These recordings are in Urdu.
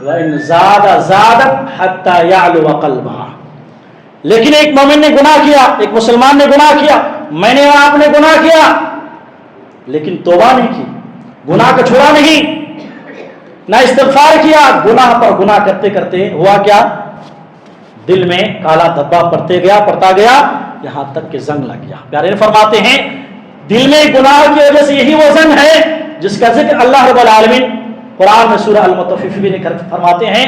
وَإِنْ زَادَ زَادَتْ حَتَّى يَعْلُوَ قَلْبَهَا. لیکن ایک مومن نے گناہ کیا، ایک مسلمان نے گناہ کیا، میں نے اور آپ نے گناہ کیا، لیکن توبہ نہیں کی، گناہ کو چھوڑا نہیں، نہ استغفار کیا، گناہ پر گناہ کرتے کرتے ہوا کیا؟ دل میں کالا دھبا پڑتا گیا یہاں تک کہ زنگ لگ گیا. پیارے فرماتے ہیں دل میں گناہ کی وجہ سے یہی وہ زنگ ہے جس کا ذکر اللہ رب العالمین قرآن میں سورہ المطففین میں فرماتے ہیں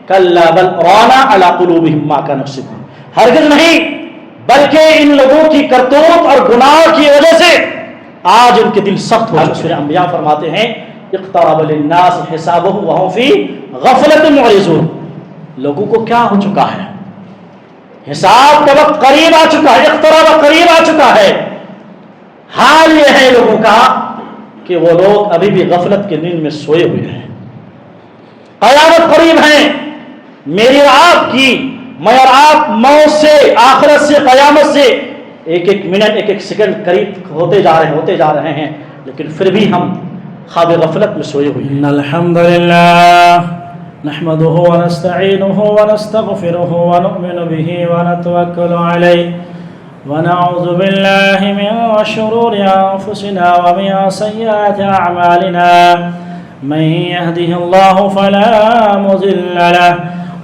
کلا بل ران علی قلوبہم ما کانوا یکسبون. ہرگز نہیں، بلکہ ان لوگوں کی کرتوت اور گناہ کی وجہ سے آج ان کے دل سخت ہو چکے. سورہ انبیاء فرماتے ہیں اقترب للناس حسابهم وهم فی غفلۃ معرضون. لوگوں کو کیا ہو چکا ہے؟ حساب کا وقت قریب آ چکا ہے، اقتراب قریب آ چکا ہے. حال یہ ہے لوگوں کا کہ وہ لوگ ابھی بھی غفلت کے نیند میں سوئے ہوئے ہیں. قیامت قریب ہے. میری اور آپ کی، میں اور آپ موت سے، آخرت سے، قیامت سے ایک ایک منٹ، ایک ایک سیکنڈ قریب ہوتے جا رہے ہیں، لیکن پھر بھی ہم خواب غفلت میں سوئے ہوئے ہیں. الحمدللہ نحمده ونستعينه ونستغفره ونؤمن به ونتوكل عليه ونعوذ بالله من شرور أنفسنا ومن سيئات أعمالنا. من يهده الله فلا مضل له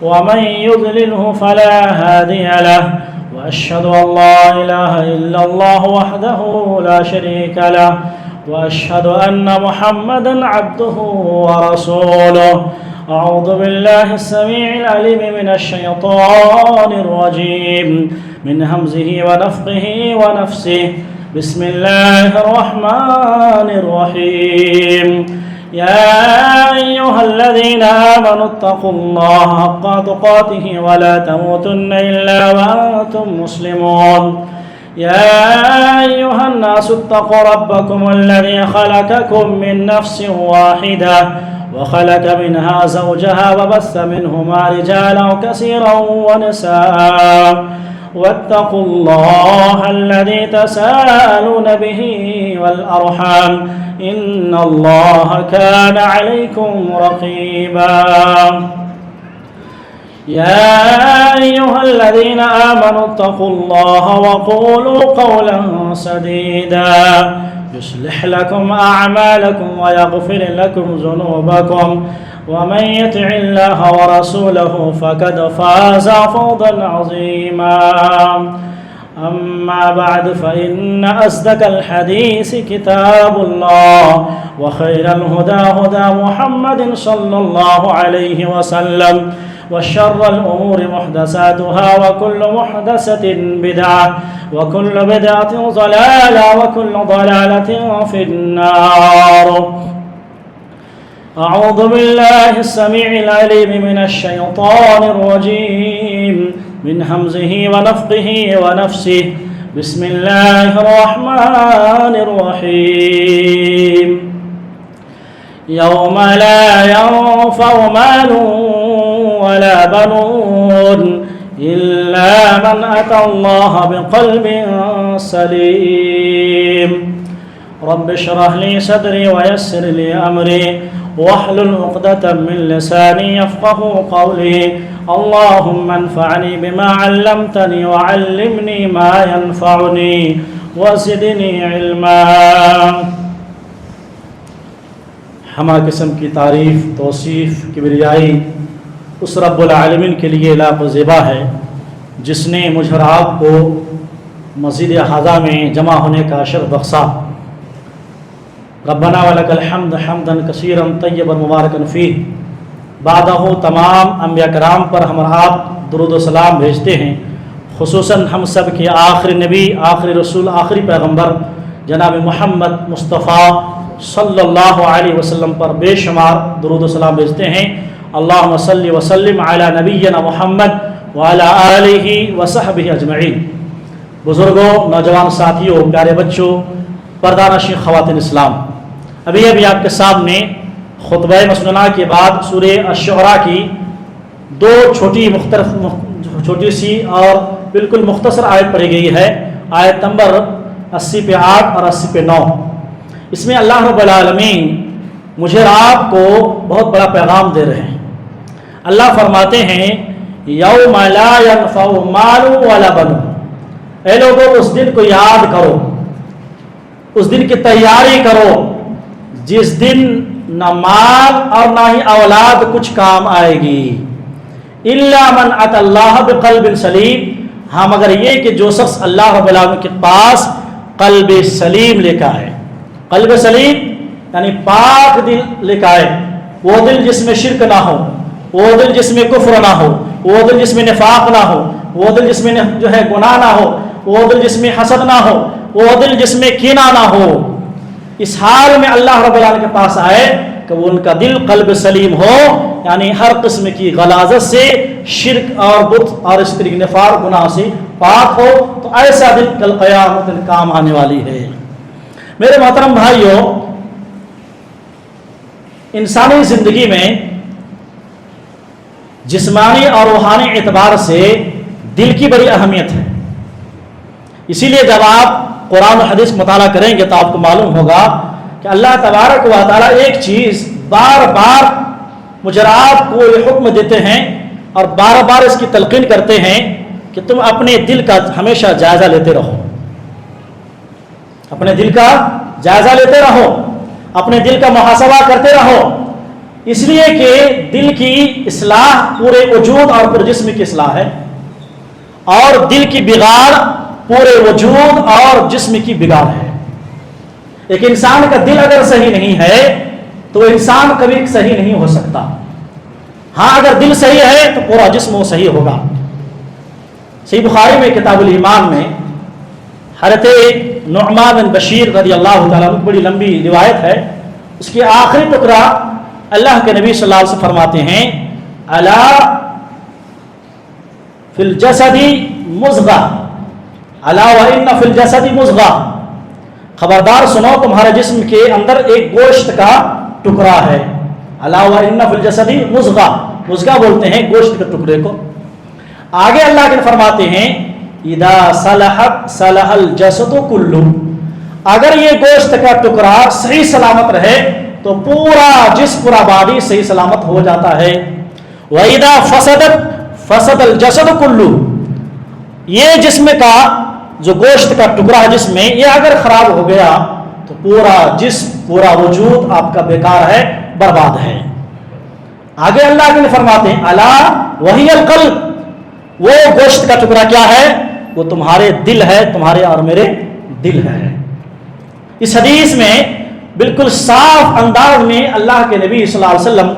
ومن يضلله فلا هادي له. وأشهد أن لا إله إلا الله وحده لا شريك له وأشهد أن محمدا عبده ورسوله. أعوذ بالله السميع العليم من الشيطان الرجيم من همزه ونفخه ونفسه. بسم الله الرحمن الرحيم. يا أيها الذين آمنوا اتقوا الله حق تقاته ولا تموتن إلا وأنتم مسلمون. يا أيها الناس اتقوا ربكم الذي خلقكم من نفس واحدة وخلق منها زوجها وبث منهما رجالا كثيرا ونساء واتقوا الله الذي تساءلون به والأرحام إن الله كان عليكم رقيبا. يا أيها الذين آمنوا اتقوا الله وقولوا قولا سديدا يصلح لكم أعمالكم ويغفر لكم ذنوبكم ومن يطع الله ورسوله فقد فاز فوزا عظيما. أما بعد فإن أصدق الحديث كتاب الله وخير الهدى هدى محمد صلى الله عليه وسلم وشر الأمور محدثاتها وكل محدثة بدعة وكل بدعة ضلالة وكل ضلالة في النار. أعوذ بالله السميع العليم من الشيطان الرجيم من همزه ونفخه ونفسه. بسم الله الرحمن الرحيم. يوم لا ينفع مال ولا بنون إلا من أتى الله بقلب سليم. رب اشرح لي صدري ويسر لي أمري واحلل عقدة من لساني يفقهوا قولي. اللهم انفعني بما علمتني وعلمني ما ينفعني وزدني علما. ہمہ قسم کی تعریف، توصیف، کبریائی اس رب العالمین کے لیے لاق و زیبا ہے جس نے مجھ اور آپ کو مسجد حاضہ میں جمع ہونے کا شرف بخشا. ربنا ولک الحمد حمدا کثیرا طیبا مبارکا فیہ. بعدہ تمام انبیاء کرام پر ہم اور آپ درود و سلام بھیجتے ہیں. خصوصاً ہم سب کے آخری نبی، آخری رسول، آخری پیغمبر جناب محمد مصطفیٰ صلی اللہ علیہ وسلم پر بے شمار درود و سلام بھیجتے ہیں. اللہم صلی وسلم علی نبینا محمد وعلی آلہ وصحبہ اجمعین. بزرگوں، نوجوان ساتھیوں، پیارے بچوں، پردہ نشین خواتین اسلام، ابھی آپ کے سامنے خطبہ مسنونہ کے بعد سورہ الشعراء کی دو چھوٹی سی اور بالکل مختصر آیت پڑھی گئی ہے. آیت نمبر 80 پہ 8 اور 80 پہ 9. اس میں اللہ رب العالمین مجھے اور آپ کو بہت بڑا پیغام دے رہے ہیں. اللہ فرماتے ہیں یوم لا ینفع مال ولا بنون، اے لوگوں اس دن کو یاد کرو، اس دن کی تیاری کرو جس دن نہ مال اور نہ ہی اولاد کچھ کام آئے گی، الا من اتى اللہ بقلب سلیم، ہاں مگر یہ کہ جو شخص اللہ رب العالمین کے پاس قلب سلیم لے کر آئے۔ قلب سلیم یعنی پاک دل لے کر آئے، وہ دل جس میں شرک نہ ہو، وہ دل جس میں کفر نہ ہو، وہ دل جس میں نفاق نہ ہو، وہ دل جس میں جو ہے گناہ نہ ہو، وہ دل جس میں حسد نہ ہو، وہ دل جس میں کینہ نہ ہو۔ اس حال میں اللہ رب العالمین کے پاس آئے کہ وہ ان کا دل قلب سلیم ہو، یعنی ہر قسم کی غلاظت سے، شرک اور بت اور اس طریقے نفاق گناہ سے پاک ہو، تو ایسا دل کل قیامت میں کام آنے والی ہے۔ میرے محترم بھائیوں، انسانی زندگی میں جسمانی اور روحانی اعتبار سے دل کی بڑی اہمیت ہے۔ اسی لیے جب آپ قرآن و حدیث مطالعہ کریں گے تو آپ کو معلوم ہوگا کہ اللہ تبارک و تعالیٰ ایک چیز بار بار مجرات کو یہ حکم دیتے ہیں اور بار بار اس کی تلقین کرتے ہیں کہ تم اپنے دل کا ہمیشہ جائزہ لیتے رہو، اپنے دل کا جائزہ لیتے رہو، اپنے دل کا محاسبہ کرتے رہو، اس لیے کہ دل کی اصلاح پورے وجود اور پورے جسم کی اصلاح ہے، اور دل کی بگاڑ پورے وجود اور جسم کی بگاڑ ہے۔ ایک انسان کا دل اگر صحیح نہیں ہے تو انسان کبھی صحیح نہیں ہو سکتا۔ ہاں اگر دل صحیح ہے تو پورا جسم وہ صحیح ہوگا۔ صحیح بخاری میں کتاب الایمان میں حضرت نعمان بن بشیر رضی اللہ تعالیٰ عنہ، بڑی لمبی روایت ہے، اس کی آخری ٹکڑا اللہ کے نبی صلی اللہ علیہ وسلم فرماتے ہیں الا فی الجسد مضغہ، الا وان فی الجسد مضغہ، خبردار سنو تمہارے جسم کے اندر ایک گوشت کا ٹکڑا ہے۔ الا وان فی الجسد مضغہ، مضغہ بولتے ہیں گوشت کے ٹکڑے کو۔ آگے اللہ کے فرماتے ہیں اذا صلحت صلح الجسد کلہ، اگر یہ گوشت کا ٹکڑا صحیح سلامت رہے تو پورا جسم، پورا باڈی صحیح سلامت ہو جاتا ہے۔ وَإِذَا فَسَدَتْ فَسَدَ الْجَسَدُ كُلُّهُ، یہ جسم کا جو گوشت کا ٹکڑا ہے جسم میں، یہ اگر خراب ہو گیا تو پورا جسم، پورا وجود آپ کا بیکار ہے، برباد ہے۔ آگے اللہ کے فرماتے ہیں الا وہی القلب، وہ گوشت کا ٹکڑا کیا ہے؟ وہ تمہارے دل ہے، تمہارے اور میرے دل ہے۔ اس حدیث میں بالکل صاف انداز میں اللہ کے نبی صلی اللہ علیہ وسلم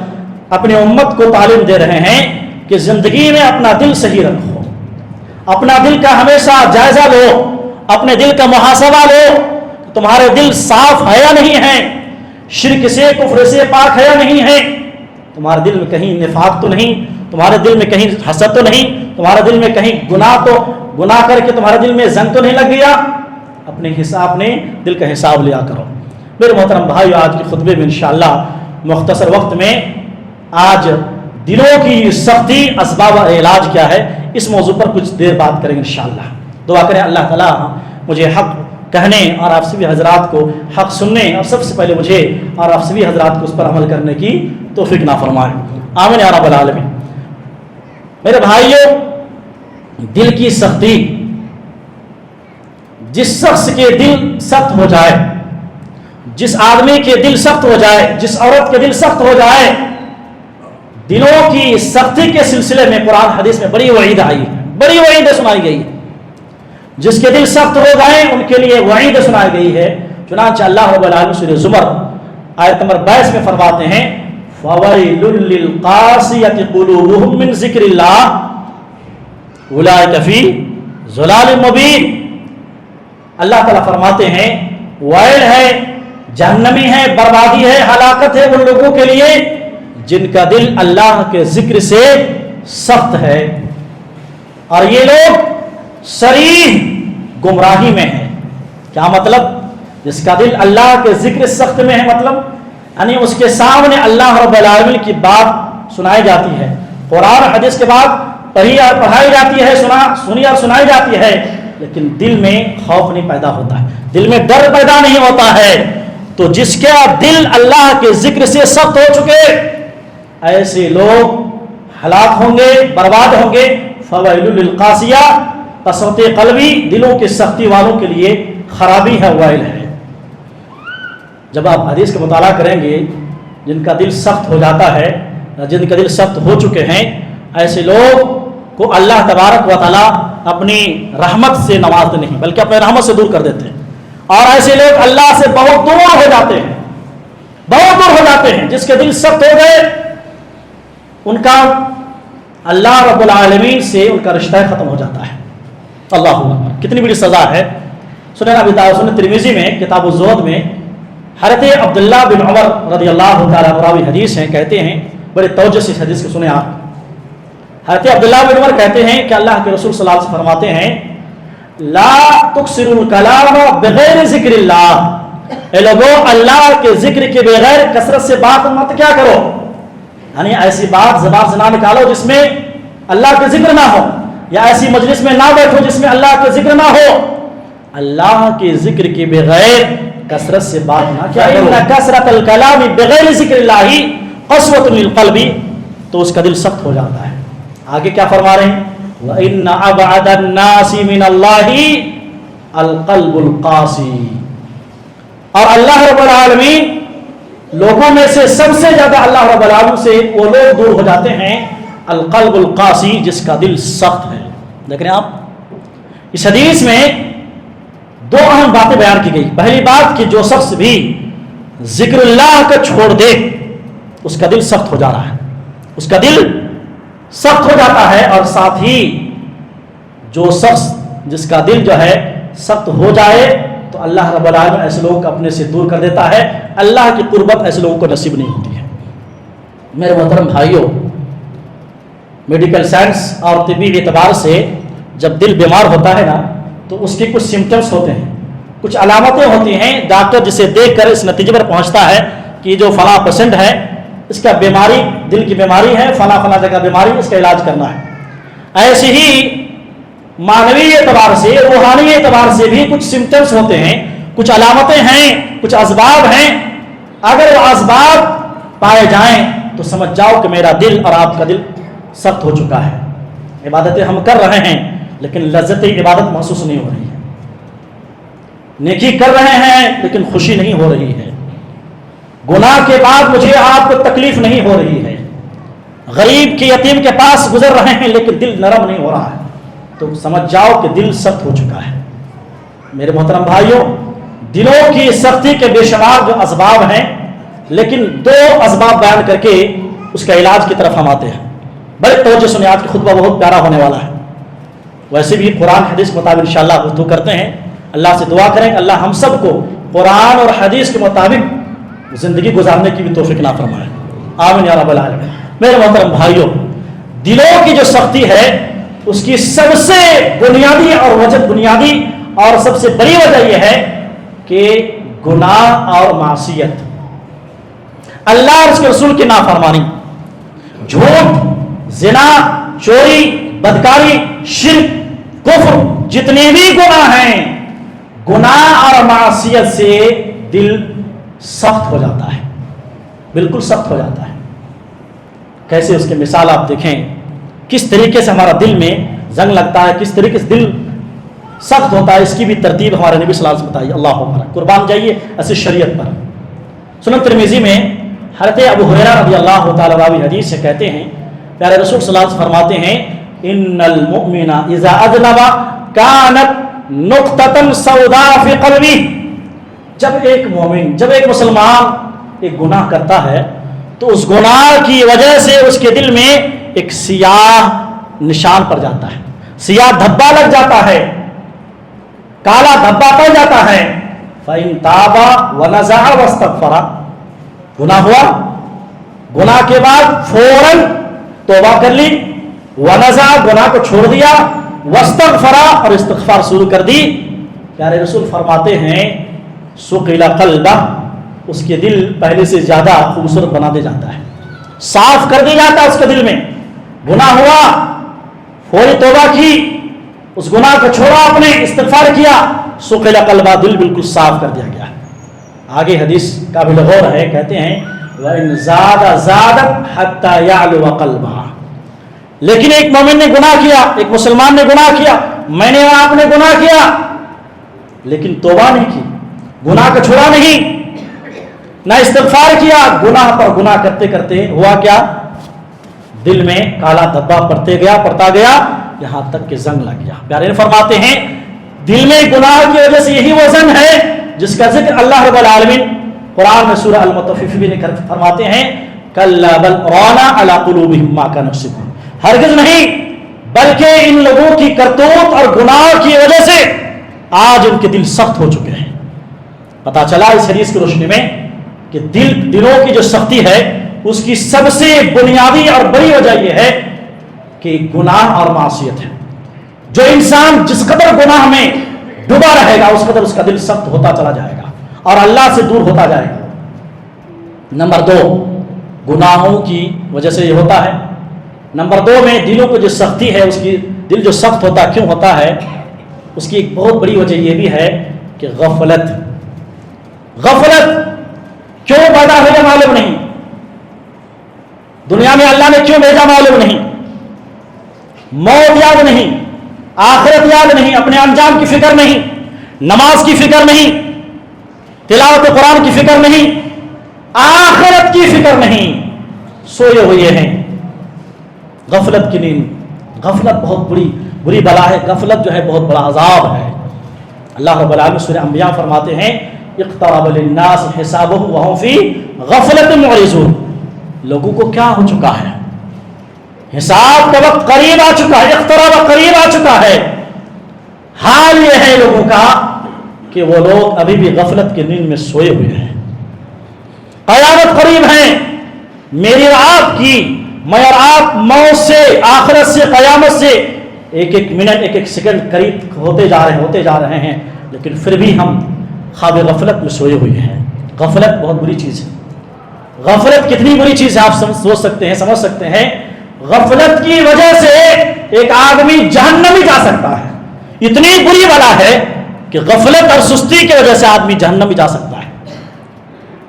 اپنے امت کو تعلیم دے رہے ہیں کہ زندگی میں اپنا دل صحیح رکھو، اپنا دل کا ہمیشہ جائزہ لو، اپنے دل کا محاسبہ لو، تمہارے دل صاف ہے یا نہیں ہے، شرک سے کفر سے پاک ہے یا نہیں ہے، تمہارے دل میں کہیں نفاق تو نہیں، تمہارے دل میں کہیں حسد تو نہیں، تمہارے دل میں کہیں گناہ کر کے تمہارے دل میں زنگ تو نہیں لگ گیا۔ اپنے دل کا حساب لیا کرو۔ میرے محترم بھائی، آج کے خطبے میں انشاءاللہ مختصر وقت میں آج دلوں کی سختی، اسباب اور علاج کیا ہے، اس موضوع پر کچھ دیر بات کریں گے انشاءاللہ۔ دعا کریں اللہ تعالیٰ مجھے حق کہنے اور آپ سبھی حضرات کو حق سننے، اور سب سے پہلے مجھے اور آپ سبھی حضرات کو اس پر عمل کرنے کی توفیق نہ فرمائے، آمین یا رب العالمین۔ میرے بھائیوں، دل کی سختی، جس شخص کے دل سخت ہو جائے، جس آدمی کے دل سخت ہو جائے، جس عورت کے دل سخت ہو جائے، دلوں کی سختی کے سلسلے میں قرآن حدیث میں بڑی وعید آئی ہے، بڑی وعید سنائی گئی ہے۔ جس کے دل سخت ہو گئے ان کے لیے وعید سنائی گئی ہے۔ چنانچہ اللہ رب العالمین سورہ زمر آیت نمبر 22 میں فرماتے ہیں فَوَيْلٌ لِّلْقَاسِيَةِ قُلُوبُهُم مِّن ذِكْرِ اللَّهِ أُولَٰئِكَ فِي ضَلَالٍ مُّبِينٍ۔ اللہ تعالیٰ فرماتے ہیں ویل ہے، جہنمی ہے، بربادی ہے، ہلاکت ہے ان لوگوں کے لیے جن کا دل اللہ کے ذکر سے سخت ہے، اور یہ لوگ صریح گمراہی میں ہیں۔ کیا مطلب؟ جس کا دل اللہ کے ذکر سخت میں ہے، مطلب یعنی اس کے سامنے اللہ رب العالمین کی بات سنائی جاتی ہے، قرآن حدیث کے بعد پڑھائی جاتی ہے، سنی اور سنائی جاتی ہے، لیکن دل میں خوف نہیں پیدا ہوتا ہے، دل میں ڈر پیدا نہیں ہوتا ہے، تو جس کا دل اللہ کے ذکر سے سخت ہو چکے، ایسے لوگ ہلاک ہوں گے، برباد ہوں گے. فویل للقاسیہ، قسوت قلبی، دلوں کی سختی والوں کے لیے خرابی ہے، وائل ہے. جب آپ حدیث کا مطالعہ کریں گے، جن کا دل سخت ہو جاتا ہے، جن کا دل سخت ہو چکے ہیں، ایسے لوگ کو اللہ تبارک و تعالیٰ اپنی رحمت سے نوازتے نہیں بلکہ اپنے رحمت سے دور کر دیتے ہیں. اور ایسے لوگ اللہ سے بہت دور ہو جاتے ہیں، بہت دور ہو جاتے ہیں. جس کے دل سخت ہو گئے، ان کا اللہ رب العالمین سے ان کا رشتہ ختم ہو جاتا ہے. اللہ اکبر، کتنی بڑی سزا ہے. سنن ابی داؤد، سنن ترمذی میں کتاب الزہد میں حضرت عبداللہ بن عمر رضی اللہ تعالیٰ راوی حدیث ہیں، کہتے ہیں، بڑے توجہ سے اس حدیث کو سنیں آپ. حضرت عبداللہ بن عمر کہتے ہیں کہ اللہ کے رسول صلی اللہ علیہ وسلم فرماتے ہیں، لا تکثروا الکلام بغیر ذکر اللہ، اے لوگو اللہ کے ذکر کے بغیر کثرت سے بات مت کیا کرو. یعنی ایسی بات زبان سے نہ نکالو جس میں اللہ کے ذکر نہ ہو، یا ایسی مجلس میں نہ بیٹھو جس میں اللہ کے ذکر نہ ہو. اللہ کے ذکر کے بغیر کثرت سے بات نہ کیا کرو. ان کثرت الکلام بغیر ذکر اللہ قسوۃ للقلب، تو اس کا دل سخت ہو جاتا ہے. آگے کیا فرما رہے ہیں، وَإِنَّ أَبْعَدَ النَّاسِ مِنَ اللَّهِ الْقَلْبُ الْقَاسِي، اور اللہ رب العالمین لوگوں میں سے سب سے زیادہ اللہ رب العالمین سے وہ لوگ دور ہو جاتے ہیں القلب القاسی، جس کا دل سخت ہے. دیکھ رہے ہیں آپ، اس حدیث میں دو اہم باتیں بیان کی گئی. پہلی بات کہ جو شخص بھی ذکر اللہ کو چھوڑ دے اس کا دل سخت ہو جا رہا ہے، اس کا دل سخت ہو جاتا ہے. اور ساتھ ہی جو شخص جس کا دل جو ہے سخت ہو جائے تو اللہ رب العالمین ایسے لوگوں کو اپنے سے دور کر دیتا ہے. اللہ کی قربت ایسے لوگوں کو نصیب نہیں ہوتی ہے. میرے محترم بھائیوں، میڈیکل سائنس اور طبی اعتبار سے جب دل بیمار ہوتا ہے نا تو اس کے کچھ سمٹمز ہوتے ہیں، کچھ علامتیں ہوتی ہیں. ڈاکٹر جسے دیکھ کر اس نتیجے پر پہنچتا ہے کہ جو فلاں پیشنٹ ہے اس کا بیماری دل کی بیماری ہے، فلاں فلاں جگہ بیماری، اس کا علاج کرنا ہے. ایسے ہی معنوی اعتبار سے، روحانی اعتبار سے بھی کچھ سمٹمز ہوتے ہیں، کچھ علامتیں ہیں، کچھ اسباب ہیں. اگر وہ اسباب پائے جائیں تو سمجھ جاؤ کہ میرا دل اور آپ کا دل سخت ہو چکا ہے. عبادتیں ہم کر رہے ہیں لیکن لذت عبادت محسوس نہیں ہو رہی ہے، نیکی کر رہے ہیں لیکن خوشی نہیں ہو رہی ہے، گناہ کے بعد مجھے آپ کو تکلیف نہیں ہو رہی ہے، غریب کے یتیم کے پاس گزر رہے ہیں لیکن دل نرم نہیں ہو رہا ہے، تو سمجھ جاؤ کہ دل سخت ہو چکا ہے. میرے محترم بھائیوں، دلوں کی سختی کے بے شمار جو اسباب ہیں، لیکن دو اسباب بیان کر کے اس کا علاج کی طرف ہم آتے ہیں. بڑے توجہ سنیں، آج کی خطبہ بہت پیارا ہونے والا ہے. ویسے بھی قرآن حدیث کے مطابق انشاءاللہ گفتگو کرتے ہیں. اللہ سے دعا کریں کہ اللہ ہم سب کو قرآن اور حدیث کے مطابق زندگی گزارنے کی بھی توفیق عطا فرمائے. آمین یا رب العالمین. میرے محترم بھائیوں، دلوں کی جو سختی ہے اس کی سب سے بنیادی اور بنیادی اور سب سے بڑی وجہ یہ ہے کہ گناہ اور معصیت، اللہ اور اس کے رسول کی نافرمانی، جھوٹ، زنا، چوری، بدکاری، شرک، کفر، جتنے بھی گناہ ہیں، گناہ اور معصیت سے دل سخت ہو جاتا ہے، بالکل سخت ہو جاتا ہے. کیسے اس کی مثال آپ دیکھیں، کس طریقے سے ہمارا دل میں زنگ لگتا ہے، کس طریقے سے دل سخت ہوتا ہے، اس کی بھی ترتیب ہمارے نبی صلی اللہ علیہ وسلم بتائی. اللہ اکبر، قربان جائیے ایسی شریعت پر. سنن ترمذی میں حضرت ابو ہریرہ رضی اللہ تعالی راوی حدیث سے کہتے ہیں، پیارے رسول صلی اللہ علیہ وسلم فرماتے ہیں، ان المؤمن اذا اذنب كانت نقطة سوداء في قلبه. جب ایک مومن، جب ایک مسلمان ایک گناہ کرتا ہے تو اس گناہ کی وجہ سے اس کے دل میں ایک سیاہ نشان پڑ جاتا ہے، سیاہ دھبا لگ جاتا ہے، کالا دھبا پڑ جاتا ہے. فَإِن تَابَ وَنَزَعَ وَاسْتَغْفَرَ، گناہ ہوا، گناہ کے بعد فوراً توبہ کر لی، وَنَزَعَ گناہ کو چھوڑ دیا، وَاسْتَغْفَرَ اور استغفار شروع کر دی. پیارے رسول فرماتے ہیں، سُقِلَ قَلْبَهُ، اس کے دل پہلے سے زیادہ خوبصورت بنا دیا جاتا ہے، صاف کر دیا جاتا ہے. اس کے دل میں گناہ ہوا، فوری توبہ کی، اس گناہ کو چھوڑا، اپنے استغفار کیا، سُقِلَ قَلْبَهُ، دل بالکل صاف کر دیا گیا. آگے حدیث قابل غور ہے، کہتے ہیں وَإِن زَادَ زَادَتْ حَتَّى يَعْلُوَ قَلْبَهُ. لیکن ایک مومن نے گناہ کیا، ایک مسلمان نے گناہ کیا، میں نے اور آپ نے گناہ کیا، لیکن توبہ نہیں کی، گناہ کا چھوڑا نہیں، نہ استغفار کیا، گناہ پر گناہ کرتے کرتے ہوا کیا؟ دل میں کالا دھبا پڑتا گیا یہاں تک کہ زنگ لگ گیا۔ پیارے فرماتے ہیں دل میں گناہ کی وجہ سے یہی وہ زنگ ہے جس کا ذکر اللہ رب العالمین قرآن میں سورہ المطففین میں فرماتے ہیں کلا بل ران علی قلوبہم ما کانوا یکسبون، ہرگز نہیں بلکہ ان لوگوں کی کرتوت اور گناہ کی وجہ سے آج ان کے دل سخت ہو چکے ہیں۔ پتہ چلا اس حدیث کی روشنی میں کہ دلوں کی جو سختی ہے اس کی سب سے بنیادی اور بڑی وجہ یہ ہے کہ گناہ اور معصیت ہے۔ جو انسان جس قدر گناہ میں ڈوبا رہے گا اس قدر اس کا دل سخت ہوتا چلا جائے گا اور اللہ سے دور ہوتا جائے گا۔ نمبر 2، گناہوں کی وجہ سے یہ ہوتا ہے۔ نمبر 2 میں دلوں کو جو سختی ہے، اس کی دل جو سخت ہوتا کیوں ہوتا ہے، اس کی ایک بہت بڑی وجہ یہ بھی ہے کہ غفلت کیوں پیدا ہوئی معلوم نہیں، دنیا میں اللہ نے کیوں بھیجا معلوم نہیں، موت یاد نہیں، آخرت یاد نہیں، اپنے انجام کی فکر نہیں، نماز کی فکر نہیں، تلاوت قرآن کی فکر نہیں، آخرت کی فکر نہیں، سوئے ہوئے ہیں۔ غفلت کی نیند، غفلت بہت بری بلا ہے، غفلت جو ہے بہت بڑا عذاب ہے۔ اللہ رب العالمین سورہ انبیاء فرماتے ہیں اقترب للناس حسابهم وهم فی غفلت معرضون، لوگوں کو کیا ہو چکا ہے، حساب کا وقت قریب آ چکا ہے، اقتراب قریب آ چکا ہے۔ حال یہ ہے لوگوں کا کہ وہ لوگ ابھی بھی غفلت کی نیند میں سوئے ہوئے ہیں۔ قیامت قریب ہے، میری اور آپ کی، میں اور آپ موت سے، آخرت سے، قیامت سے ایک ایک منٹ، ایک ایک سیکنڈ قریب ہوتے جا رہے ہیں، لیکن پھر بھی ہم خواب غفلت میں سوئے ہوئے ہیں۔ غفلت بہت بری چیز ہے۔ غفلت کتنی بری چیز ہے آپ سوچ سکتے ہیں، سمجھ سکتے ہیں۔ غفلت کی وجہ سے ایک آدمی جہنم ہی جا سکتا ہے، اتنی بری بلا ہے کہ غفلت اور سستی کی وجہ سے آدمی جہنم ہی جا سکتا ہے۔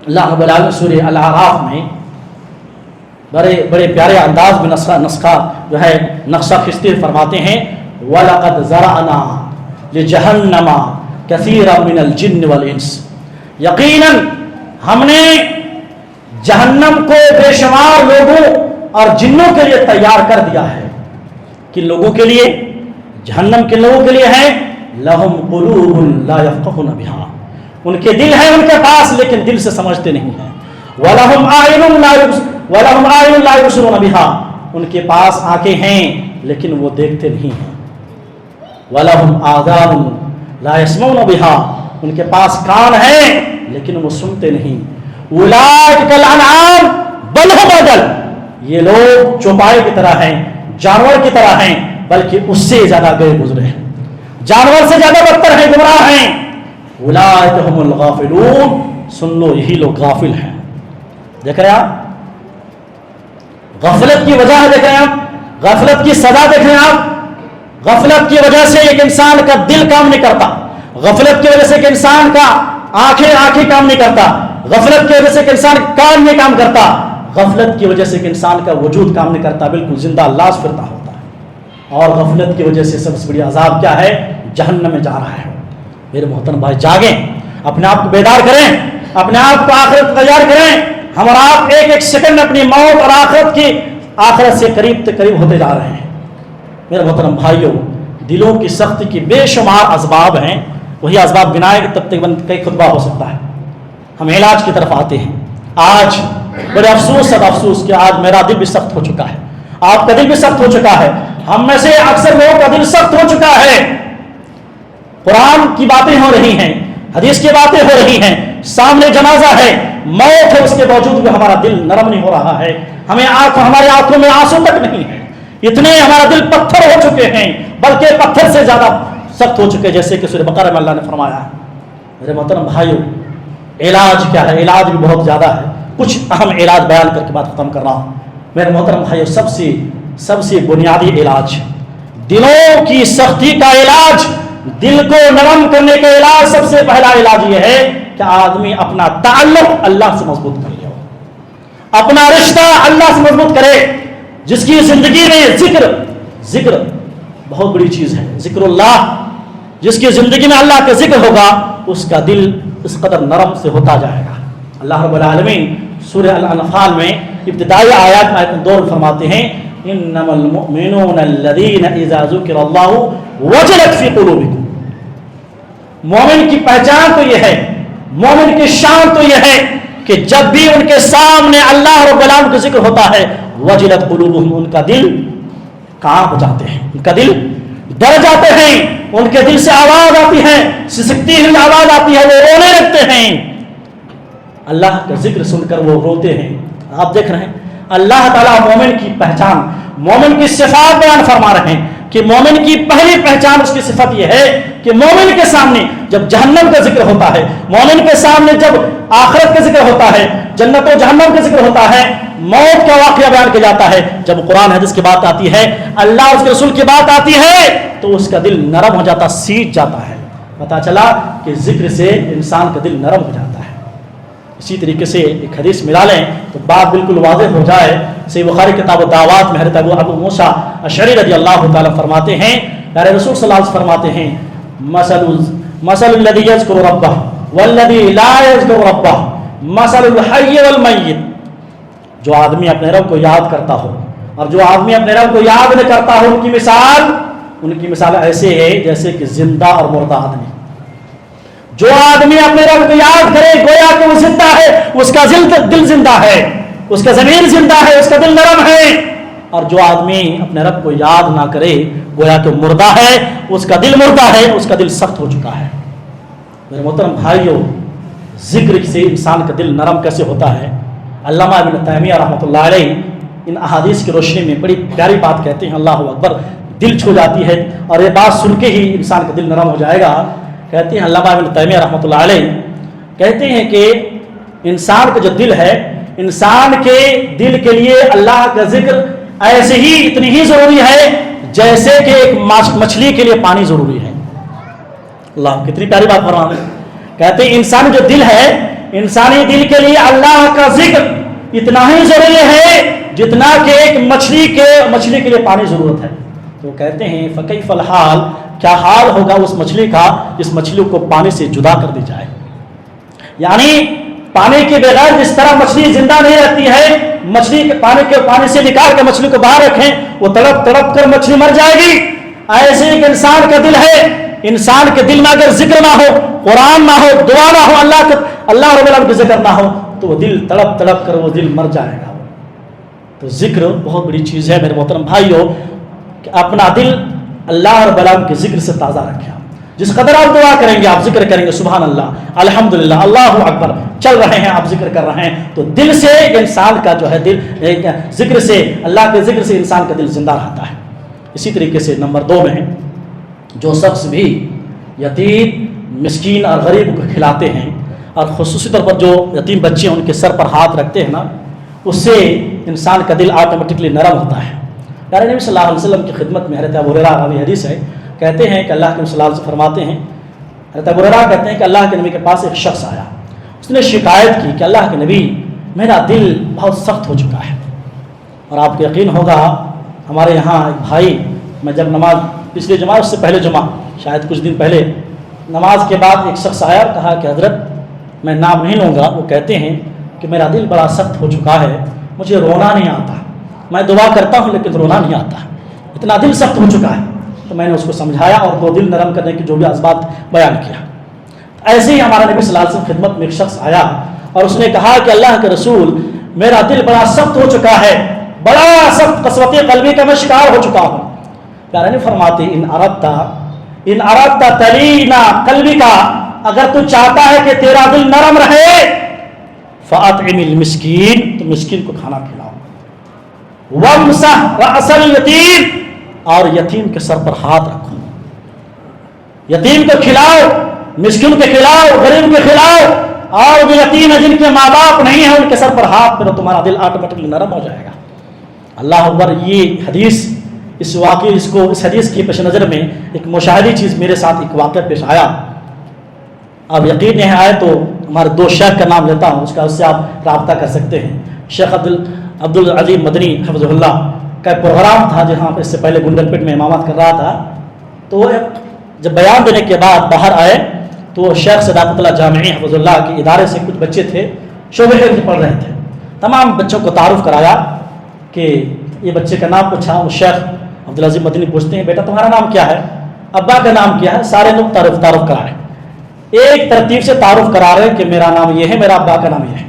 اللہ رب العالمین سورہ الاعراف میں بڑے پیارے انداز میں نقشہ کھینچتے فرماتے ہیں وَلَقَدْ زَرَعْنَا لِجَهَنَّمَ كَثِيرًا مِنَ الْجِنِّ وَالْإِنسِ، یقیناً ہم نے جہنم کو بے شمار لوگوں اور جنوں کے لیے تیار کر دیا ہے۔ کن لوگوں کے لیے؟ جہنم کن لوگوں کے لیے ہے؟ لَهُمْ قُلُوبٌ لَا يَفْقَهُونَ بِهَا، ان کے دل ہیں ان کے پاس لیکن دل سے سمجھتے نہیں ہیں۔ وَلَهُمْ أَعْيُنٌ لَا يُبْصِرُونَ بِهَا، ان کے پاس آنکھیں ہیں لیکن وہ دیکھتے نہیں ہیں۔ وَلَهُمْ آذَانٌ لَا يَسْمَعُونَ بِهَا، ان کے پاس کان ہیں لیکن وہ سنتے نہیں۔ اولئک کالانعام بل ھم اضل، یہ لوگ چوپائے کی طرح ہیں، جانور کی طرح ہیں، بلکہ اس سے زیادہ گئے گزرے ہیں، جانور سے زیادہ بدتر ہیں، گمراہ ہیں۔ اولئک ھم الغافلون، سن لو یہی لوگ غافل ہیں۔ دیکھ رہے آپ غفلت کی وجہ دیکھ رہے ہیں آپ، غفلت کی سزا دیکھ رہے ہیں آپ۔ غفلت کی وجہ سے ایک انسان کا دل کام نہیں کرتا، غفلت کی وجہ سے ایک انسان کا آنکھیں کام نہیں کرتا، غفلت کی وجہ سے ایک انسان کان نہیں کام کرتا، غفلت کی وجہ سے ایک انسان کا وجود کام نہیں کرتا، بالکل زندہ لاش پھرتا ہوتا ہے۔ اور غفلت کی وجہ سے سب سے بڑی عذاب کیا ہے؟ جہنم میں جا رہا ہے۔ میرے محترم بھائی جاگیں، اپنے آپ کو بیدار کریں، اپنے آپ کو آخرت تیار کریں۔ ہم اور آپ ایک ایک سیکنڈ اپنی موت اور آخرت سے قریب ہوتے جا رہے ہیں۔ میرے محترم بھائیوں، دلوں کی سختی کی بے شمار اسباب ہیں، وہی اسباب گنائے تب تک کئی خطبہ ہو سکتا ہے۔ ہم علاج کی طرف آتے ہیں۔ آج بڑے افسوس کہ آج میرا دل بھی سخت ہو چکا ہے، آپ کا دل بھی سخت ہو چکا ہے، ہم میں سے اکثر لوگوں کا دل سخت ہو چکا ہے۔ قرآن کی باتیں ہو رہی ہیں، حدیث کی باتیں ہو رہی ہیں، سامنے جنازہ ہے، موت ہے، اس کے باوجود بھی ہمارا دل نرم نہیں ہو رہا ہے، ہمارے آنکھوں میں آنسو تک نہیں ہے، اتنے ہمارا دل پتھر ہو چکے ہیں، بلکہ پتھر سے زیادہ سخت ہو چکے، جیسے کہ سورہ بقرہ میں اللہ نے فرمایا ہے۔ میرے محترم بھائیوں، علاج کیا ہے؟ علاج بھی بہت زیادہ ہے، کچھ اہم علاج بیان کر کے بات ختم کر رہا ہوں۔ میرے محترم بھائیوں، سب سے بنیادی علاج، دلوں کی سختی کا علاج، دل کو نرم کرنے کا علاج، سب سے پہلا علاج یہ ہے کہ آدمی اپنا تعلق اللہ سے مضبوط کر لے، اپنا رشتہ اللہ سے مضبوط کرے۔ جس کی زندگی میں ذکر بہت بڑی چیز ہے، ذکر اللہ، جس کی زندگی میں اللہ کا ذکر ہوگا اس کا دل اس قدر نرم سے ہوتا جائے گا۔ اللہ رب العالمین سورہ الانفال میں ابتدائی آیات میں آیت 2 فرماتے ہیں انما المؤمنون الذین اذا ذکر اللہ وجلت فی قلوبکم۔ مومن کی پہچان تو یہ ہے، مومن کی شان تو یہ ہے کہ جب بھی ان کے سامنے اللہ رب العالمین کا ذکر ہوتا ہے وجلت قلوبہم، ان کا دل کہاں ہو جاتے ہیں، ان کا دل ڈر جاتے ہیں، ان کے دل سے آواز آتی ہے، سسکتی ہوئی آواز آتی ہے، وہ رونے لگتے ہیں، اللہ کا ذکر سن کر وہ روتے ہیں۔ آپ دیکھ رہے ہیں اللہ تعالیٰ مومن کی پہچان، مومن کی صفات بیان فرما رہے ہیں کہ مومن کی پہلی پہچان، اس کی صفت یہ ہے کہ مومن کے سامنے جب جہنم کا ذکر ہوتا ہے، مومن کے سامنے جب آخرت کا ذکر ہوتا ہے، جنت و جہنم کا ذکر ہوتا ہے، موت کا واقعہ بیان کیا جاتا ہے، جب قرآن حدیث کی بات آتی ہے، اللہ اس کے رسول کی بات آتی ہے تو اس کا دل نرم ہو جاتا، سیج جاتا ہے۔ پتا چلا کہ ذکر سے انسان کا دل نرم ہو جاتا ہے۔ اسی طریقے سے ایک حدیث ملا لیں تو بات بالکل واضح ہو جائے۔ صحیح بخاری کتاب الدعوات میں حضرت ابو موسیٰ اشعری رضی اللہ تعالیٰ فرماتے ہیں، پیارے رسول صلی اللہ علیہ وسلم فرماتے ہیں مثل الذی یذکر ربہ والذی لا یذکر ربہ مثل الحی والمیت۔ جو آدمی اپنے رب کو یاد کرتا ہو اور جو آدمی اپنے رب کو یاد نہ کرتا ہو، ان کی مثال ایسے ہے جیسے کہ زندہ اور مردہ آدمی۔ جو آدمی اپنے رب کو یاد کرے گویا کہ وہ زندہ ہے، اس کا دل زندہ ہے، اس کا ضمیر زندہ ہے، اس کا دل نرم ہے، اور جو آدمی اپنے رب کو یاد نہ کرے گویا کہ مردہ ہے، اس کا دل مردہ ہے، اس کا دل سخت ہو چکا ہے۔ میرے محترم بھائیوں، ذکر سے انسان کا دل نرم کیسے ہوتا ہے؟ علامہ ابن تیمیہ رحمۃ اللہ علیہ ان احادیث کی روشنی میں بڑی پیاری بات کہتے ہیں، اللہ اکبر، دل چھو جاتی ہے، اور یہ بات سن کے ہی انسان کا دل نرم ہو جائے گا۔ کہتے ہیں علامہ ابن تیمیہ رحمۃ اللہ علیہ کہتے ہیں کہ انسان کا جو دل ہے، انسان کے دل کے لیے اللہ کا ذکر ایسے ہی اتنی ہی ضروری ہے جیسے کہ ایک مچھلی کے لیے پانی ضروری ہے۔ اللہ کتنی پیاری بات فرما رہے ہیں۔ کہتے ہیں انسان جو دل ہے، انسانی دل کے لیے اللہ کا ذکر اتنا ہی ضروری ہے جتنا کہ ایک مچھلی کے لیے پانی ضرورت ہے۔ تو کہتے ہیں فکیف الحال، کیا حال ہوگا اس مچھلی کا جس مچھلی کو پانی سے جدا کر دی جائے۔ یعنی پانی کے بغیر جس طرح مچھلی زندہ نہیں رہتی ہے، مچھلی کے پانی سے نکال کے مچھلی کو باہر رکھیں، وہ تڑپ تڑپ کر مچھلی مر جائے گی۔ ایسے ایک انسان کا دل ہے، انسان کے دل میں اگر ذکر نہ ہو، قرآن نہ ہو، دعا نہ ہو، اللہ رب العالمین کا ذکر نہ ہو تو وہ دل تڑپ تڑپ کر وہ دل مر جائے گا۔ تو ذکر بہت بڑی چیز ہے میرے محترم بھائیوں، کہ اپنا دل اللہ رب العالمین کے ذکر سے تازہ رکھیں۔ جس قدر آپ دعا کریں گے، آپ ذکر کریں گے، سبحان اللہ، الحمدللہ، اللہ اکبر چل رہے ہیں، آپ ذکر کر رہے ہیں، تو دل سے انسان کا جو ہے دل ذکر سے، اللہ کے ذکر سے انسان کا دل زندہ رہتا ہے۔ اسی طریقے سے نمبر 2 میں جو شخص بھی یتیم، مسکین اور غریب کو کھلاتے ہیں، اور خصوصی طور پر جو یتیم بچے ان کے سر پر ہاتھ رکھتے ہیں نا، اس سے انسان کا دل آٹومیٹکلی نرم ہوتا ہے۔ پیارے نبی صلی اللہ علیہ وسلم کی خدمت میں حضرت ابو ہریرہ راوی حدیث ہے، کہتے ہیں کہ اللہ کے نبی صلی اللہ علیہ وسلم فرماتے ہیں، حضرت ابو ہریرہ کہتے ہیں کہ اللہ کے نبی کے پاس ایک شخص آیا، اس نے شکایت کی کہ اللہ کے نبی، میرا دل بہت سخت ہو چکا ہے۔ اور آپ کو یقین ہوگا ہمارے یہاں ایک بھائی، میں جب نماز پچھلے جمعہ، اس سے پہلے جمعہ شاید کچھ دن پہلے، نماز کے بعد ایک شخص آیا اور کہا کہ حضرت، میں نام نہیں لوں گا، وہ کہتے ہیں کہ میرا دل بڑا سخت ہو چکا ہے، مجھے رونا نہیں آتا، میں دعا کرتا ہوں لیکن رونا نہیں آتا، اتنا دل سخت ہو چکا ہے۔ تو میں نے اس کو سمجھایا اور وہ دل نرم کرنے کی جو بھی اسباب بیان کیا۔ ایسے ہی ہمارا نبی صلی اللہ علیہ وسلم خدمت میں ایک شخص آیا اور اس نے کہا کہ اللہ کے رسول، میرا دل بڑا سخت ہو چکا ہے، بڑا سخت قسوت قلبی کا میں شکار ہو چکا ہوں۔ پیارے نے فرماتے ان اردت تلینا قلبی کا، اگر تو چاہتا ہے کہ تیرا دل نرم رہے، فاطعم المسکین، تو مسکین کو کھانا کھلاؤ، وامسح رأس الیتیم، اور یتیم کے سر پر ہاتھ رکھو، یتیم کو کھلاؤ، مسکین کو کھلاؤ، غریب کو کھلاؤ، اور جو یتیم ہے جن کے ماں باپ نہیں ہیں ان کے سر پر ہاتھ پھیرو، تمہارا دل آٹومیٹکلی نرم ہو جائے گا۔ اللہ اکبر۔ یہ حدیث، اس حدیث کی پیش نظر میں ایک مشاہدی چیز میرے ساتھ ایک واقعہ پیش آیا۔ اب یقین نہیں آئے تو ہمارے 2 شیخ کا نام لیتا ہوں، اس سے آپ رابطہ کر سکتے ہیں۔ شیخ عبد العظیم مدنی حفظہ اللہ، کا پروگرام تھا جہاں پہ اس سے پہلے گنڈل پیٹ میں امامت کر رہا تھا. تو جب بیان دینے کے بعد باہر آئے تو شیخ صداقت اللہ جامعی حفظ اللہ کے ادارے سے کچھ بچے تھے شعبہ حفظ پڑھ رہے تھے. تمام بچوں کو تعارف کرایا کہ یہ بچے کا نام پوچھا. وہ شیخ عبدالعزیز مدنی پوچھتے ہیں بیٹا تمہارا نام کیا ہے, ابا کا نام کیا ہے. سارے لوگ تعارف کرا رہے ہیں, ایک ترتیب سے تعارف کرا رہے ہیں کہ میرا نام یہ ہے, میرا ابا کا نام یہ ہے.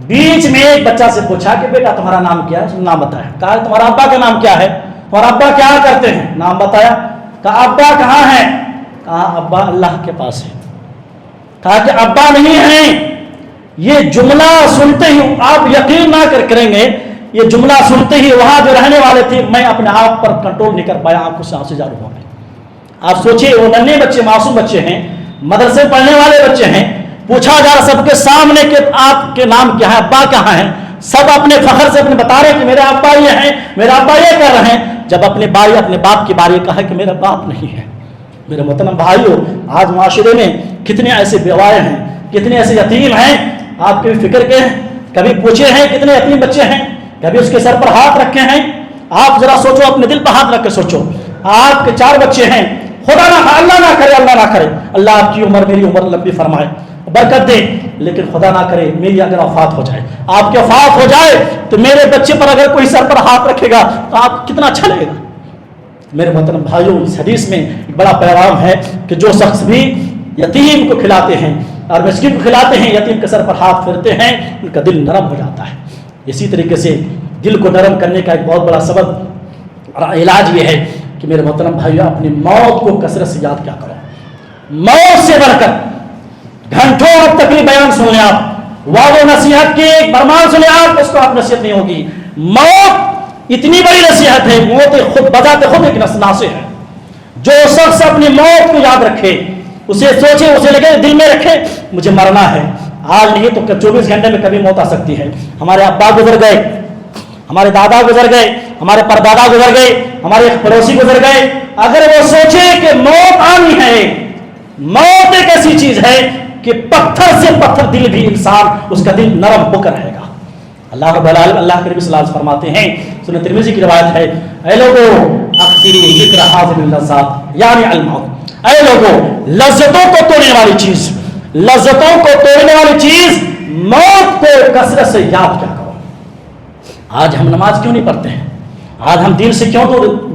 بیچ میں ایک بچہ سے پوچھا کہ بیٹا تمہارا نام کیا ہے, اس نے نام بتایا. کہا تمہارا ابا کا نام کیا ہے, تمہارا ابا کیا کرتے ہیں, نام بتایا. کہا ابا کہاں ہے, کہا ابا اللہ کے پاس ہے. کہا کہ ابا نہیں ہیں. یہ جملہ سنتے ہی آپ یقین نہ کریں گے, یہ جملہ سنتے ہی وہاں جو رہنے والے تھے میں اپنے آپ پر کنٹرول نہیں کر پایا, آنکھوں سے آنسو جاری ہو گئے. آپ سوچئے وہ ننھے بچے, معصوم بچے ہیں, مدرسے پڑھنے والے بچے ہیں, پوچھا جا رہا سب کے سامنے کہ آپ کے نام کیا ہے, ابا کہاں ہیں. سب اپنے فخر سے اپنے بتا رہے ہیں کہ میرے ابا یہ ہیں, میرا ابا یہ کر رہے ہیں. جب اپنے بھائی اپنے باپ کی باری کہا کہ میرا باپ نہیں ہے. میرے محترم بھائیوں, آج معاشرے میں کتنے ایسے بیوائے ہیں, کتنے ایسے یتیم ہیں, آپ کے بھی فکر کے ہیں, کبھی پوچھے ہیں کتنے یتیم بچے ہیں, کبھی اس کے سر پر ہاتھ رکھے ہیں. آپ ذرا سوچو, اپنے دل پر ہاتھ رکھ کے سوچو. آپ کے 4 بچے ہیں, خدا نہ اللہ نہ کرے, اللہ نہ کرے, اللہ آپ کی عمر میری عمر لمبی فرمائے, برکت دے, لیکن خدا نہ کرے میری اگر وفات ہو جائے, آپ کی وفات ہو جائے تو میرے بچے پر اگر کوئی سر پر ہاتھ رکھے گا تو آپ کتنا اچھا لگے گا. میرے محترم بھائیوں, اس حدیث میں ایک بڑا پیغام ہے کہ جو شخص بھی یتیم کو کھلاتے ہیں اور مسکین کو کھلاتے ہیں, یتیم کے سر پر ہاتھ پھیرتے ہیں, ان کا دل نرم ہو جاتا ہے. اسی طریقے سے دل کو نرم کرنے کا ایک بہت بڑا سبب اور علاج یہ ہے کہ میرے محترم بھائیوں, اپنی موت کو کثرت سے یاد کیا کرو. موت سے بڑھ کر گھنٹوں اب تک بیان سن لیں آپ, وعد و نصیحت کی ایک برمان سن لیں آپ, اس کو آپ نصیحت نہیں ہوگی. موت اتنی بڑی نصیحت ہے, موت خود بذات خود ایک ناصح ہے. جو شخص اپنی موت کو یاد رکھے, اسے سوچے, اسے لگے, دل میں رکھے مجھے مرنا ہے, آج نہیں تو 24 گھنٹے میں کبھی موت آ سکتی ہے. ہمارے ابا گزر گئے, ہمارے دادا گزر گئے, ہمارے پردادا گزر گئے, ہمارے پڑوسی گزر گئے. اگر وہ سوچے کہ موت آنی ہے, موت ایک ایسی چیز ہے کہ پتھر سے پتھر دل بھی انسان, اس کا دل نرم ہو کر رہے گا. اللہ رب العالمین, اللہ کے نبی صلی اللہ علیہ وسلم فرماتے ہیں, سنن ترمذی کی روایت ہے, اے لوگو اکثروا ذکر حاضر اللذات یعنی الموت. اے لوگو, لذتوں کو توڑنے والی چیز, لذتوں کو توڑنے والی چیز موت کو کثرت سے یاد کیا کرو. آج ہم نماز کیوں نہیں پڑھتے ہیں, آج ہم دین سے کیوں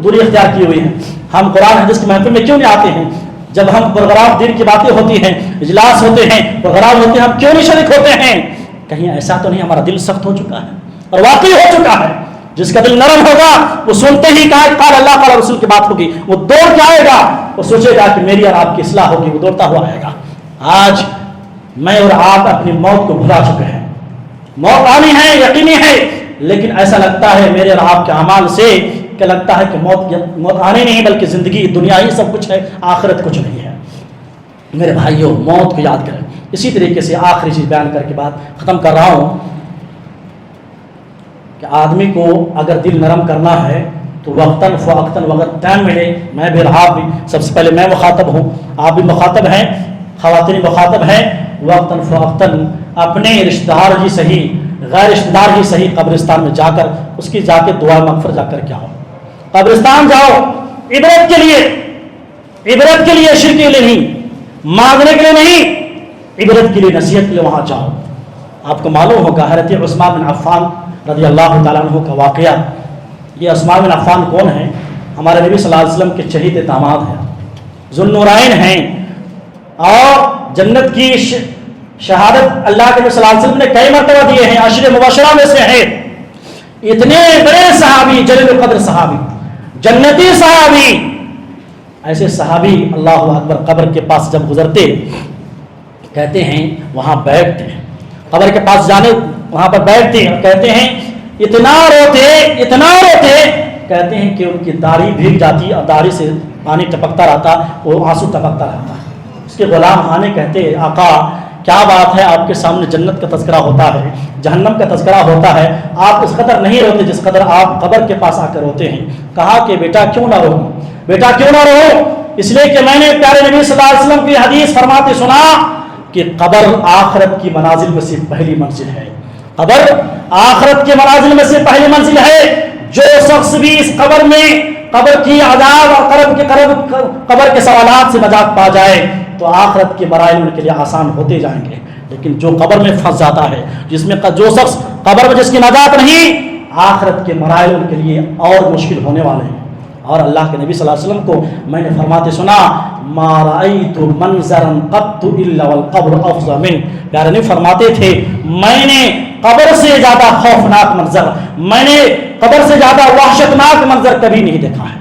دوری اختیار کی ہوئی ہیں, ہم قرآن حدیث کی محفل میں کیوں نہیں آتے ہیں, جب ہم پروگرام دین کی باتیں ہوتی ہیں, اجلاس ہوتے ہیں, پروگرام ہوتے ہیں, ہم کیوں نہیں شریک ہوتے ہیں. کہیں ایسا تو نہیں ہمارا دل سخت ہو چکا ہے, اور واقعی ہو چکا ہے. جس کا دل نرم ہوگا وہ سنتے ہی کہا قال اللہ قال رسول کی بات ہوگی, وہ دوڑ کے آئے گا, وہ سوچے گا کہ میری اور آپ کی اصلاح ہوگی, وہ دوڑتا ہوا آئے گا. آج میں اور آپ اپنی موت کو بھلا چکے ہیں. موت آنی ہے, یقینی ہے, لیکن ایسا لگتا ہے میرے اور آپ کے اعمال سے کہ لگتا ہے کہ موت آنی نہیں, بلکہ زندگی دنیا ہی سب کچھ ہے, آخرت کچھ نہیں ہے. میرے بھائیوں, موت کو یاد کریں. اسی طریقے سے آخری چیز بیان کر کے بات ختم کر رہا ہوں کہ آدمی کو اگر دل نرم کرنا ہے تو وقتاً فوقتاً وقت ٹائم ملے, میں بھی رہا بھی, سب سے پہلے میں مخاطب ہوں, آپ بھی مخاطب ہیں, خواتین مخاطب ہیں, وقتاً فوقتاً اپنے رشتہ دار ہی صحیح, غیر رشتہ دار ہی صحیح, قبرستان میں جا کر اس کی جا کے دعا مغفرت جا کر کے آؤ. قبرستان جاؤ, عبرت کے لیے, عبرت کے لیے, شرک کے لیے نہیں, مانگنے کے لیے نہیں, عبرت کے لیے, نصیحت کے لیے وہاں جاؤ. آپ کو معلوم ہوگا حضرت عثمان بن عفان رضی اللہ تعالیٰ عنہ کا واقعہ. یہ عثمان بن عفان کون ہیں؟ ہمارے نبی صلی اللہ علیہ وسلم کے چہیتے داماد ہیں, ذوالنورین ہیں, اور جنت کی شہادت اللہ کے نبی صلی اللہ علیہ وسلم نے کئی مرتبہ دیے ہیں, عشر مبشرہ میں سے ہیں. اتنے بڑے صحابی, جلیل القدر صحابی, جنتی صحابی, ایسے صحابی اللہ اکبر قبر کے پاس جب گزرتے کہتے ہیں وہاں بیٹھتے ہیں, قبر کے پاس جانے وہاں پر بیٹھتے ہیں اور کہتے ہیں اتنا روتے, اتنا روتے, کہتے ہیں کہ ان کی داڑھی بھیگ جاتی اور داڑھی سے پانی ٹپکتا رہتا, وہ آنسو ٹپکتا رہتا. اس کے غلام آنے کہتے ہیں آقا کیا بات ہے, آپ کے سامنے جنت کا تذکرہ ہوتا ہے, جہنم کا تذکرہ ہوتا ہے, آپ اس قدر نہیں روتے جس قدر آپ قبر کے پاس آ کر روتے ہیں. کہا کہ بیٹا کیوں نہ رو, بیٹا کیوں نہ رو, اس لیے کہ میں نے پیارے نبی صلی اللہ علیہ وسلم کی حدیث فرماتے سنا کہ قبر آخرت کی منازل میں سے پہلی منزل ہے, قبر آخرت کے منازل میں سے پہلی منزل ہے. جو شخص بھی اس قبر میں قبر کی عذاب اور قبر کے سوالات سے نجات پا جائے تو آخرت کے مراحل ان کے لیے آسان ہوتے جائیں گے. لیکن جو قبر میں پھنس جاتا ہے، جو شخص قبر میں جس کی نجات نہیں، آخرت کے مراحل ان کے لیے اور مشکل ہونے والے ہیں. اور اللہ کے نبی صلی اللہ علیہ وسلم کو میں نے فرماتے سنا، ما رأیت منظرا قط الا والقبر افظع منه. پیارے نبی فرماتے تھے میں نے قبر سے زیادہ خوفناک منظر، میں نے قبر سے زیادہ وحشتناک منظر کبھی نہیں دیکھا ہے.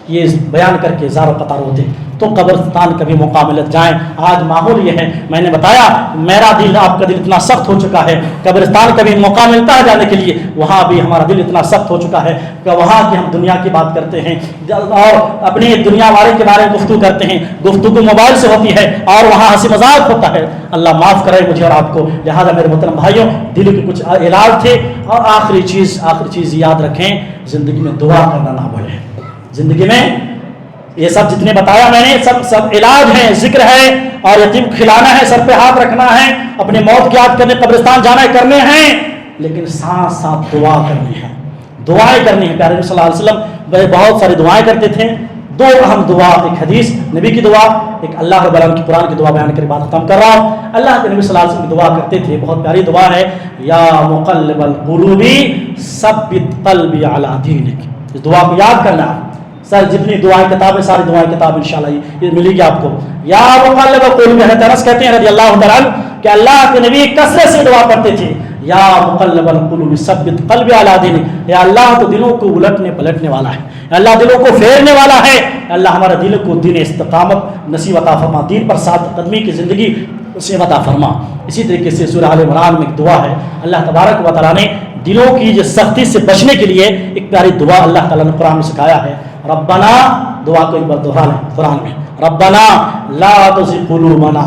یہ بیان کر کے زار و قطار ہوتے تو قبرستان کبھی موقع ملت جائیں. آج ماحول یہ ہے، میں نے بتایا میرا دل آپ کا دل اتنا سخت ہو چکا ہے، قبرستان کبھی موقع ملتا ہے جانے کے لیے، وہاں بھی ہمارا دل اتنا سخت ہو چکا ہے کہ وہاں کی ہم دنیا کی بات کرتے ہیں اور اپنی دنیا والے کے بارے میں گفتگو کرتے ہیں، گفتگو موبائل سے ہوتی ہے اور وہاں ہنسی مذاق ہوتا ہے. اللہ معاف کرے مجھے اور آپ کو. لہٰذا میرے محترم بھائیوں، دل کے کچھ علاج تھے. اور آخری چیز یاد رکھیں، زندگی میں دعا کرنا نہ بھولیں. زندگی میں یہ سب جتنے بتایا میں نے سب علاج ہیں، ذکر ہے اور یتیم کھلانا ہے، سر پہ ہاتھ رکھنا ہے، اپنے موت کی یاد کرنے، قبرستان جانا ہے، کرنے ہیں، لیکن ساتھ ساتھ دعا کرنی ہے، دعائیں کرنی ہے. پیارے نبی صلی اللہ علیہ وسلم بہت ساری دعائیں کرتے تھے. دو اہم دعا، ایک حدیث نبی کی دعا، ایک اللہ رب العالمین کی قرآن کی دعا بیان کر بات ختم کر رہا ہوں. اللہ کے نبی صلی اللہ علیہ وسلم کی دعا کرتے تھے، بہت پیاری دعا ہے، یا مقلب القلوب ثبت قلبی علی دینک. اس دعا کو یاد کرنا. سر جتنی دعائیں کتابیں، ساری دعائیں کتاب انشاءاللہ یہ ملے گی آپ کو. یا مقلب القلوب، حضرت انس کہتے ہیں رضی اللہ تعالیٰ عنہ کہ اللہ کے نبی کثرت سے دعا کرتے تھے، یا مقلب القلوب ثبت قلبی علی دینک. یا اللہ تو دلوں کو الٹنے پلٹنے والا ہے، اللہ دلوں کو پھیرنے والا ہے. اللہ ہمارے دل کو دین استقامت نصیب عطا فرما، دین پر ساتھ قدمی کی زندگی نصیب عطا فرما. اسی طریقے سے سورہ آل عمران میں ایک دعا ہے، اللہ تبارک و تعالیٰ نے دلوں کی جو سختی سے بچنے کے لیے ایک پیاری دعا اللہ تعالیٰ نے قرآن میں سکھایا ہے. ربنا، دعا کو ایک بار دوہرا لیں قرآن میں، ربنا لا تزغ قلوبنا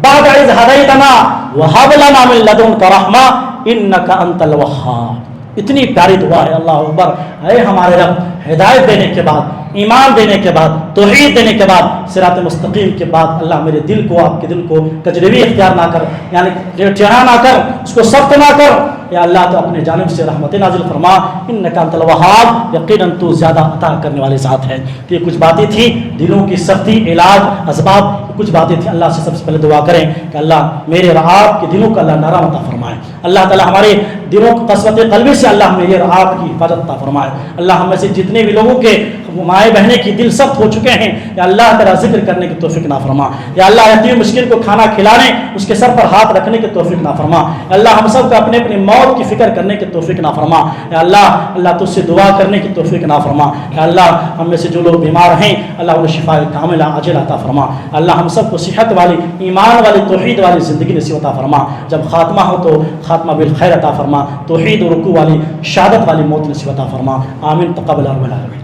بعد اذ ہدیتنا وہب لنا من لدنک رحمہ انک انت الوہاب. اتنی پیاری دعا ہے. اللہ اکبر. اے ہمارے رب، ہدایت دینے کے بعد، ایمان دینے کے بعد، توحید دینے کے بعد، صراط مستقیم کے بعد، اللہ میرے دل کو، آپ کے دل کو کجروی اختیار نہ کر، یعنی ٹیڑھا نہ کر، اس کو سخت نہ کر. یا اللہ تو اپنے جانب سے رحمت نازل فرما، انک انت الوہاب، یقیناً تو زیادہ عطا کرنے والے ذات ہے. تو یہ کچھ باتیں تھیں، دلوں کی سختی، علاج، اسباب، کچھ باتیں تھیں. اللہ سے سب سے پہلے دعا کریں کہ اللہ میرے اور آپ کے دلوں کا اللہ نرم عطا فرمائے. اللہ تعالیٰ ہمارے دلوں کو قسوت قلبی سے اللہ میرے اور آپ کی حفاظت عطا فرمائے. اللہ ہم میں سے جتنے بھی لوگوں کے مائیں بہنیں کی دل سخت ہو چکے ہیں، یا اللہ تیرا ذکر کرنے کی توفیق نہ فرما. یا اللہ یتیم مسکین کو کھانا کھلانے، اس کے سر پر ہاتھ رکھنے کی توفیق نہ فرما. یا اللہ ہم سب کو اپنے اپنی موت کی فکر کرنے کی توفیق نہ فرما. یا اللہ تجھ سے دعا کرنے کی توفیق نہ فرما. یا اللہ ہم میں سے جو لوگ بیمار ہیں، اللہ انہیں شفا کاملہ عاجلہ عطا فرما. اللہ ہم سب کو صحت والی، ایمان والی، توحید والی زندگی نصیب عطا فرما. جب خاتمہ ہو تو خاتمہ بالخیر عطا فرما. توحید و رکوع والی، شہادت والی موت نصیب عطا فرما. آمین. تقبل رب العالمین.